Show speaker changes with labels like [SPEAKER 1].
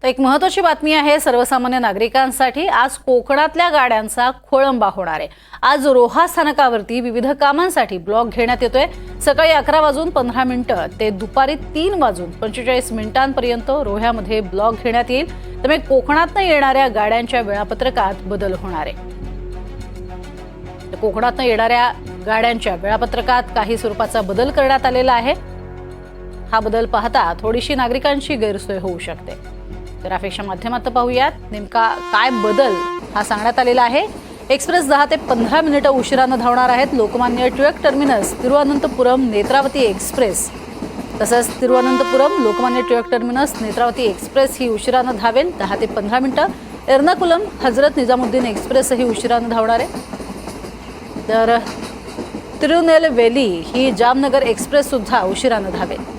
[SPEAKER 1] तर एक महत्त्वाची बातमी आहे सर्वसामान्य नागरिकांसाठी। आज कोकणातल्या गाड्यांचा खोळंबा होणार आहे। आज रोहा स्थानकावरती विविध कामांसाठी ब्लॉक घेण्यात येतोय। सकाळी 11:15 ते दुपारी 3:45 रोह्यामध्ये ब्लॉक घेण्यात येईल। त्यामुळे कोकणातनं येणाऱ्या गाड्यांच्या वेळापत्रकात बदल होणार आहे। कोकणातनं येणाऱ्या गाड्यांच्या वेळापत्रकात काही स्वरूपाचा बदल करण्यात आलेला आहे। हा बदल पाहता थोडीशी नागरिकांची गैरसोय होऊ शकते। ग्राफिक्सच्या माध्यमातून पाहूयात नेमका काय बदल हा सांगण्यात आलेला आहे। एक्सप्रेस 10 ते 15 मिनिटं उशिरानं धावणार आहेत। लोकमान्य टिळक टर्मिनस तिरुवनंतपुरम नेत्रावती एक्सप्रेस तसंच तिरुवनंतपुरम लोकमान्य टिळक टर्मिनस नेत्रावती एक्सप्रेस ही उशिरानं धावेल 10 ते 15 मिनिटं। एर्नाकुलम हजरत निजामुद्दीन एक्सप्रेस ही उशिरानं धावणार आहे। तर तिरुनेलवेली ही जामनगर एक्सप्रेस सुद्धा उशिरानं धावेल।